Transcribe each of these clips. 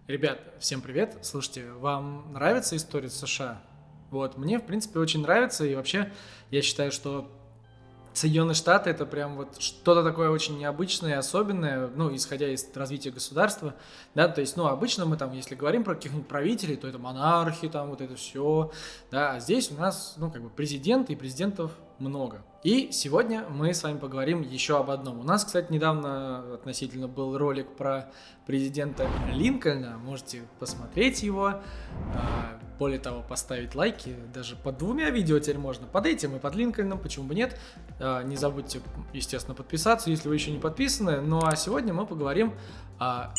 Ребят, всем привет! Слушайте, вам нравится история США? Вот, мне, в принципе, очень нравится, и вообще, я считаю, что Соединенные Штаты — это прям вот что-то такое очень необычное и особенное, ну, исходя из развития государства, да, то есть, ну, обычно мы там, если говорим про каких-нибудь правителей, то это монархи, там, вот это все, да, а здесь у нас, ну, как бы президент, и президентов много. И сегодня мы с вами поговорим еще об одном. У нас, кстати, недавно относительно был ролик про президента Линкольна, можете посмотреть его, более того, поставить лайки, даже под двумя видео теперь можно, под этим и под Линкольном, почему бы нет. Не забудьте, естественно, подписаться, если вы еще не подписаны. Ну а сегодня мы поговорим о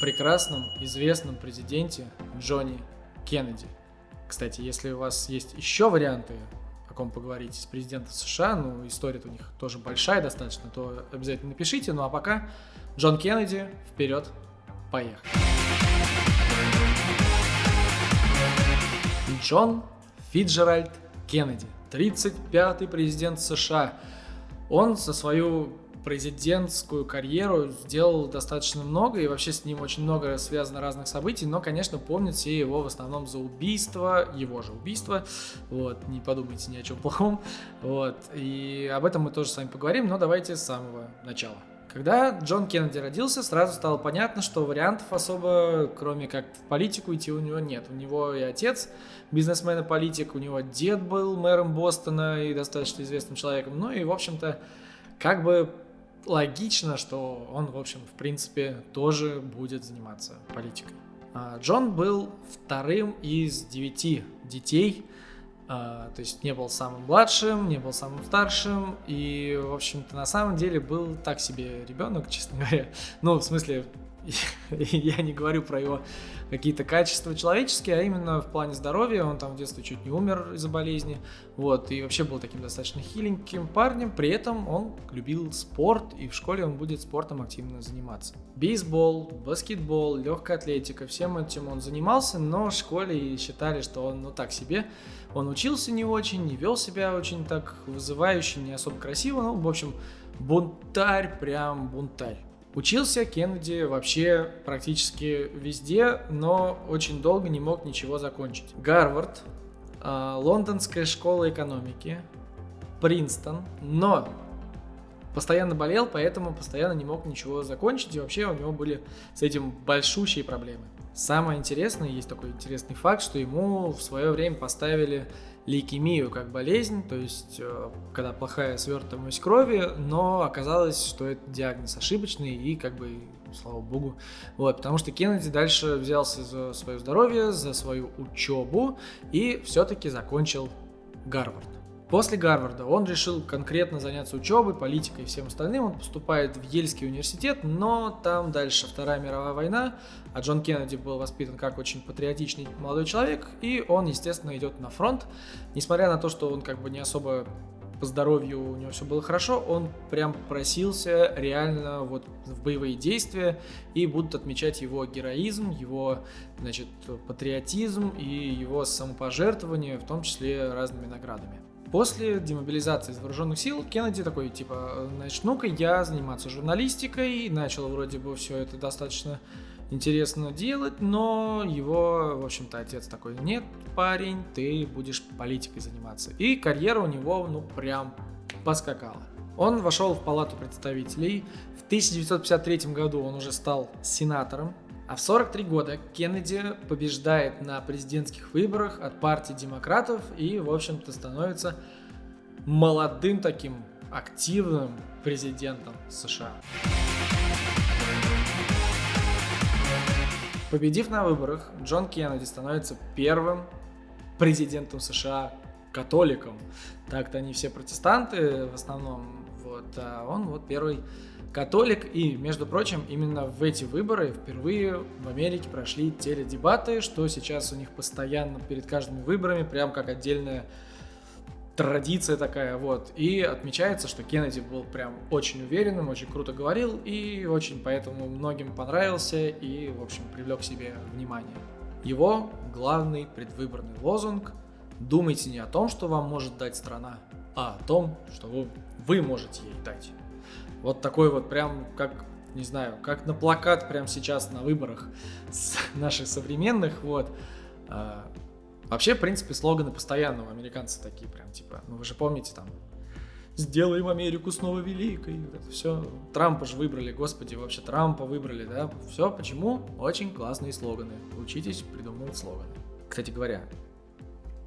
прекрасном, известном президенте Джонни Кеннеди. Кстати, если у вас есть еще варианты, о ком поговорить из президентов США, ну, история у них тоже большая достаточно, то обязательно напишите. Ну а пока Джон Кеннеди, вперед, поехали. Джон Фицджеральд Кеннеди, 35-й президент США. Он за свою президентскую карьеру сделал достаточно много, и вообще с ним очень много связано разных событий, но, конечно, помнят все его в основном за убийство, его же убийство, вот, не подумайте ни о чем плохом, вот, и об этом мы тоже с вами поговорим, но давайте с самого начала. Когда Джон Кеннеди родился, сразу стало понятно, что вариантов особо, кроме как в политику идти, у него нет. У него и отец бизнесмен и политик, у него дед был мэром Бостона и достаточно известным человеком. Ну и, в общем-то, как бы логично, что он, в общем, в принципе, тоже будет заниматься политикой. Джон был вторым из 9 детей. То есть не был самым младшим, не был самым старшим, и, в общем-то, на самом деле был так себе ребенок, честно говоря. Ну, в смысле, я не говорю про его какие-то качества человеческие, а именно в плане здоровья. Он там в детстве чуть не умер из-за болезни, вот, и вообще был таким достаточно хиленьким парнем. При этом он любил спорт, и в школе он будет спортом активно заниматься. Бейсбол, баскетбол, легкая атлетика, всем этим он занимался, но в школе считали, что он, ну, так себе. Он учился не очень, не вел себя очень так вызывающе, не особо красиво, ну, в общем, бунтарь, прям бунтарь. Учился Кеннеди вообще практически везде, но очень долго не мог ничего закончить. Гарвард, Лондонская школа экономики, Принстон, но постоянно болел, поэтому постоянно не мог ничего закончить, и вообще у него были с этим большущие проблемы. Самое интересное, есть такой интересный факт, что ему в свое время поставили лейкемию как болезнь, то есть когда плохая свертываемость крови, но оказалось, что это диагноз ошибочный и как бы, слава богу, вот, потому что Кеннеди дальше взялся за свое здоровье, за свою учебу и все-таки закончил Гарвард. После Гарварда он решил конкретно заняться учебой, политикой и всем остальным. Он поступает в Ельский университет, но там дальше Вторая мировая война, а Джон Кеннеди был воспитан как очень патриотичный молодой человек, и он, естественно, идет на фронт. Несмотря на то, что он как бы не особо по здоровью, у него все было хорошо, он прям просился реально вот в боевые действия, и будут отмечать его героизм, его, значит, патриотизм и его самопожертвование, в том числе разными наградами. После демобилизации из вооруженных сил Кеннеди такой, типа, начну-ка я заниматься журналистикой, начал вроде бы все это достаточно интересно делать, но его, в общем-то, отец такой: нет, парень, ты будешь политикой заниматься. И карьера у него, ну, прям поскакала. Он вошел в Палату представителей, в 1953 году он уже стал сенатором, а в 43 года Кеннеди побеждает на президентских выборах от партии демократов и, в общем-то, становится молодым таким активным президентом США. Победив на выборах, Джон Кеннеди становится первым президентом США католиком. Так-то они все протестанты в основном, вот, а он вот первый католик, и, между прочим, именно в эти выборы впервые в Америке прошли теледебаты, что сейчас у них постоянно перед каждыми выборами, прям как отдельная традиция такая, вот. И отмечается, что Кеннеди был прям очень уверенным, очень круто говорил, и очень поэтому многим понравился, и, в общем, привлек к себе внимание. Его главный предвыборный лозунг: «Думайте не о том, что вам может дать страна, а о том, что вы можете ей дать». Вот такой вот прям как не знаю, как на плакат прямо сейчас на выборах наших современных, вот. Вообще, в принципе, слоганы постоянно у американцев такие, прям, типа, ну вы же помните, там, «Сделаем Америку снова великой», вот это все. Трампа же выбрали, господи, вообще Трампа выбрали, да, все, почему? Очень классные слоганы, учитесь придумывать слоганы. Кстати говоря,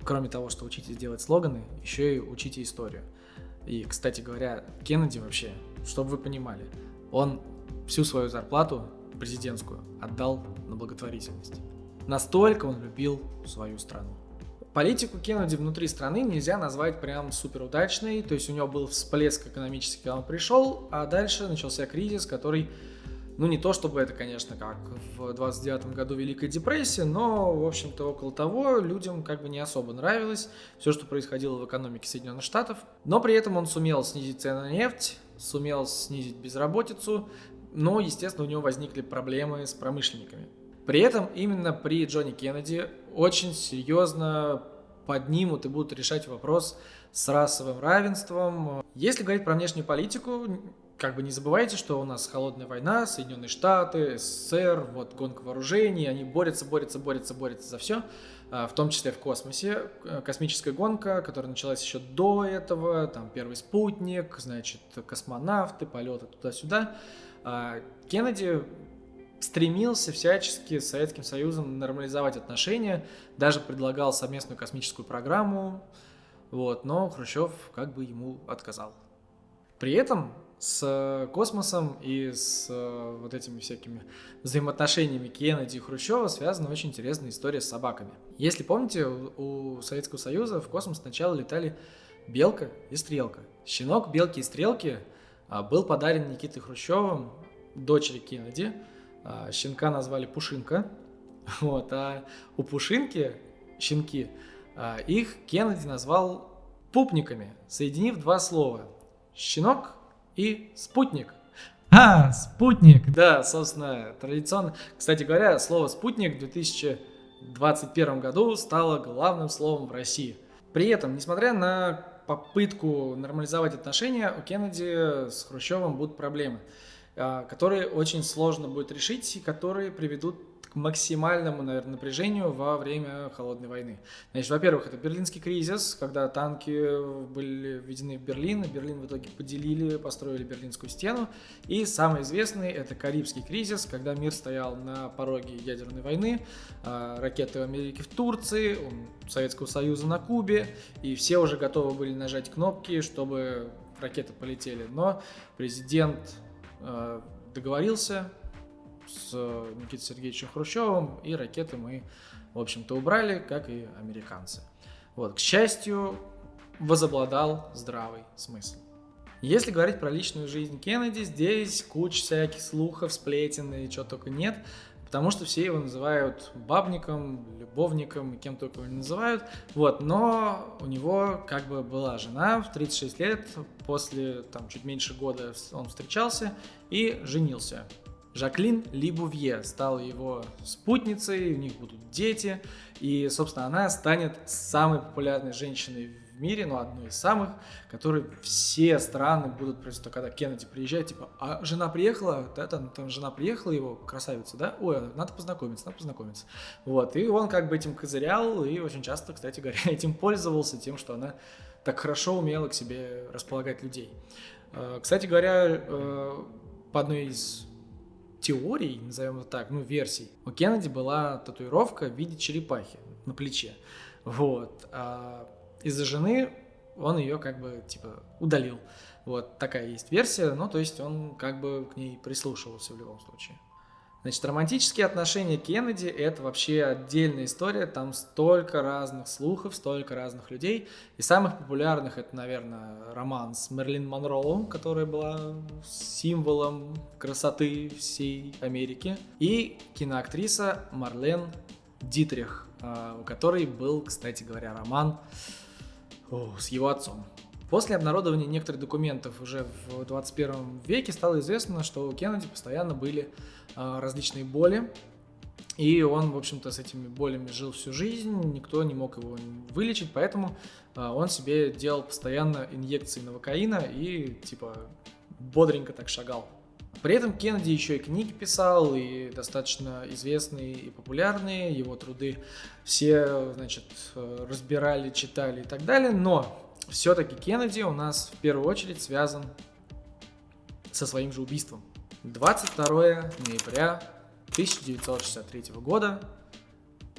кроме того, что учитесь делать слоганы, еще и учите историю. И, кстати говоря, Кеннеди вообще, чтобы вы понимали, он всю свою зарплату президентскую отдал на благотворительность. Настолько он любил свою страну. Политику Кеннеди внутри страны нельзя назвать прям супер удачной, то есть у него был всплеск экономический, когда он пришел, а дальше начался кризис, который, ну не то чтобы это, конечно, как в 29 году Великая депрессия, но, в общем-то, около того людям как бы не особо нравилось все, что происходило в экономике Соединенных Штатов, но при этом он сумел снизить цены на нефть, сумел снизить безработицу, но, естественно, у него возникли проблемы с промышленниками. При этом именно при Джоне Кеннеди очень серьезно поднимут и будут решать вопрос с расовым равенством. Если говорить про внешнюю политику, как бы не забывайте, что у нас холодная война, Соединенные Штаты, СССР, вот гонка вооружений, они борются за все, в том числе в космосе. Космическая гонка, которая началась еще до этого, там первый спутник, значит, космонавты, полеты туда-сюда. Кеннеди стремился всячески с Советским Союзом нормализовать отношения, даже предлагал совместную космическую программу, вот, но Хрущев как бы ему отказал. При этом с космосом и с вот этими всякими взаимоотношениями Кеннеди и Хрущева связана очень интересная история с собаками. Если помните, у Советского Союза в космос сначала летали белка и стрелка. Щенок белки и стрелки был подарен Никитой Хрущевым дочери Кеннеди. Щенка назвали Пушинка, вот, а у Пушинки, щенки, их Кеннеди назвал пупниками, соединив два слова – щенок и спутник. Спутник! Да, собственно, традиционно. Кстати говоря, слово «спутник» в 2021 году стало главным словом в России. При этом, несмотря на попытку нормализовать отношения, у Кеннеди с Хрущевым будут проблемы, которые очень сложно будет решить и которые приведут к максимальному, наверное, напряжению во время Холодной войны. Значит, во-первых, это Берлинский кризис, когда танки были введены в Берлин, и Берлин в итоге поделили, построили Берлинскую стену. И самый известный – это Карибский кризис, когда мир стоял на пороге ядерной войны, ракеты Америки в Турции, Советского Союза на Кубе, и все уже готовы были нажать кнопки, чтобы ракеты полетели. Но президент договорился с Никитой Сергеевичем Хрущевым, и ракеты мы, в общем-то, убрали, как и американцы. Вот, к счастью, возобладал здравый смысл. Если говорить про личную жизнь Кеннеди, здесь куча всяких слухов, сплетен и чего только нет, потому что все его называют бабником, любовником и кем только его не называют. Вот, но у него как бы была жена в 36 лет, после там чуть меньше года он встречался и женился. Жаклин Ли Бувье стала его спутницей, у них будут дети, и, собственно, она станет самой популярной женщиной в мире, ну, одной из самых, которой все страны будут просто, когда Кеннеди приезжает, типа, а жена приехала, да, там жена приехала, его красавица, да, ой, надо познакомиться. Вот, и он как бы этим козырял, и очень часто, кстати говоря, этим пользовался, тем, что она так хорошо умела к себе располагать людей. Кстати говоря, по одной из теорий, назовем это так, ну, версий, у Кеннеди была татуировка в виде черепахи на плече, вот, из-за жены он ее как бы типа удалил. Вот такая есть версия, ну то есть он как бы к ней прислушивался в любом случае. Значит, романтические отношения Кеннеди – это вообще отдельная история, там столько разных слухов, столько разных людей. И самых популярных – это, наверное, роман с Мэрилин Монро, которая была символом красоты всей Америки, и киноактриса Марлен Дитрих, у которой был, кстати говоря, роман с его отцом. После обнародования некоторых документов уже в 21 веке стало известно, что у Кеннеди постоянно были различные боли, и он, в общем-то, с этими болями жил всю жизнь, никто не мог его вылечить, поэтому он себе делал постоянно инъекции новокаина и, типа, бодренько так шагал При этом Кеннеди еще и книги писал, и достаточно известные и популярные, его труды все, значит, разбирали, читали и так далее, но все-таки Кеннеди у нас в первую очередь связан со своим же убийством. 22 ноября 1963 года,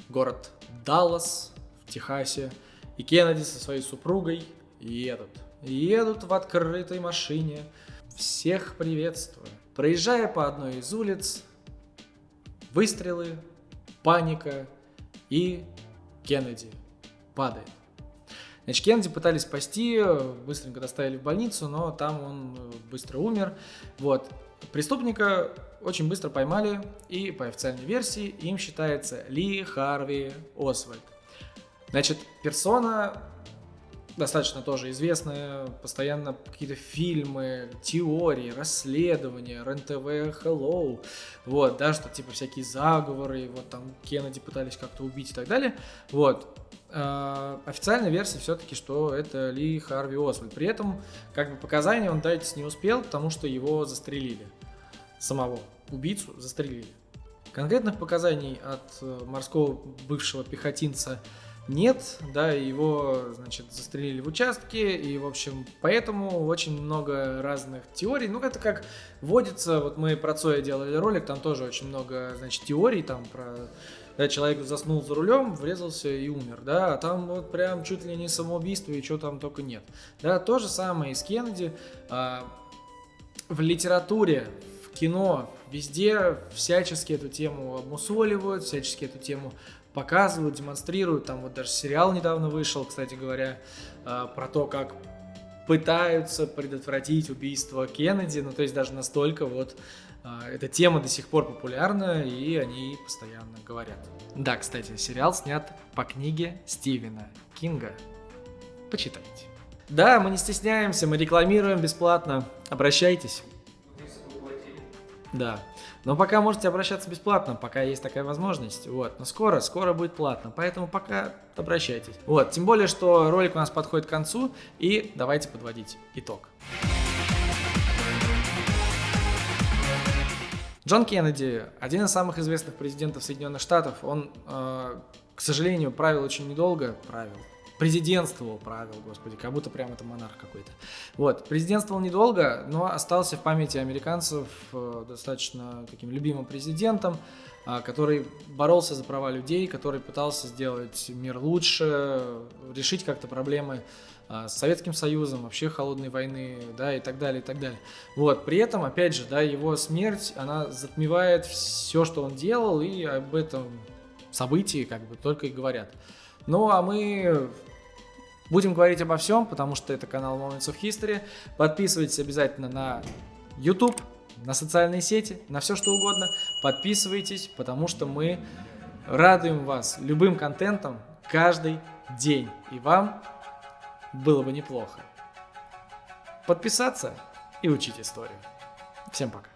город Даллас в Техасе, и Кеннеди со своей супругой едут в открытой машине, всех приветствуя. Проезжая по одной из улиц, выстрелы, паника, и Кеннеди падает. Значит, Кеннеди пытались спасти, быстренько доставили в больницу, но там он быстро умер. Вот. Преступника очень быстро поймали, и по официальной версии им считается Ли Харви Освальд. Значит, персона достаточно тоже известная, постоянно какие-то фильмы, теории, расследования, РЕН-ТВ, Hello, вот, да, что типа всякие заговоры, вот там Кеннеди пытались как-то убить и так далее, вот. Официальная версия все-таки, что это Ли Харви Освальд. При этом, как бы, показания он дать не успел, потому что его застрелили. Самого убийцу застрелили. Конкретных показаний от морского бывшего пехотинца нет, да, его, значит, застрелили в участке, и, в общем, поэтому очень много разных теорий. Ну, это как водится, вот мы про Цоя делали ролик, там тоже очень много, значит, теорий, там про, да, человек заснул за рулем, врезался и умер, да, а там вот прям чуть ли не самоубийство и чего там только нет. Да, то же самое и с Кеннеди. В литературе, в кино, везде всячески эту тему обмусоливают, всячески эту тему показывают, демонстрируют. Там вот даже сериал недавно вышел, кстати говоря, про то, как пытаются предотвратить убийство Кеннеди. Ну, то есть даже настолько вот эта тема до сих пор популярна, и они постоянно говорят. Да, кстати, сериал снят по книге Стивена Кинга. Почитайте. Да, мы не стесняемся, мы рекламируем бесплатно. Обращайтесь. Да. Но пока можете обращаться бесплатно, пока есть такая возможность. Вот. Но скоро будет платно. Поэтому пока обращайтесь. Вот. Тем более, что ролик у нас подходит к концу. И давайте подводить итог. Джон Кеннеди, один из самых известных президентов Соединенных Штатов. Он, к сожалению, правил очень недолго. Президентствовал, господи, как будто прям это монарх какой-то. Вот, президентствовал недолго, но остался в памяти американцев достаточно таким любимым президентом, который боролся за права людей, который пытался сделать мир лучше, решить как-то проблемы с Советским Союзом, вообще холодной войны, да, и так далее, и так далее. Вот, при этом, опять же, да, его смерть, она затмевает все, что он делал, и об этом событии как бы только и говорят. Ну, а мы будем говорить обо всем, потому что это канал Moments of History. Подписывайтесь обязательно на YouTube, на социальные сети, на все что угодно. Подписывайтесь, потому что мы радуем вас любым контентом каждый день. И вам было бы неплохо подписаться и учить историю. Всем пока.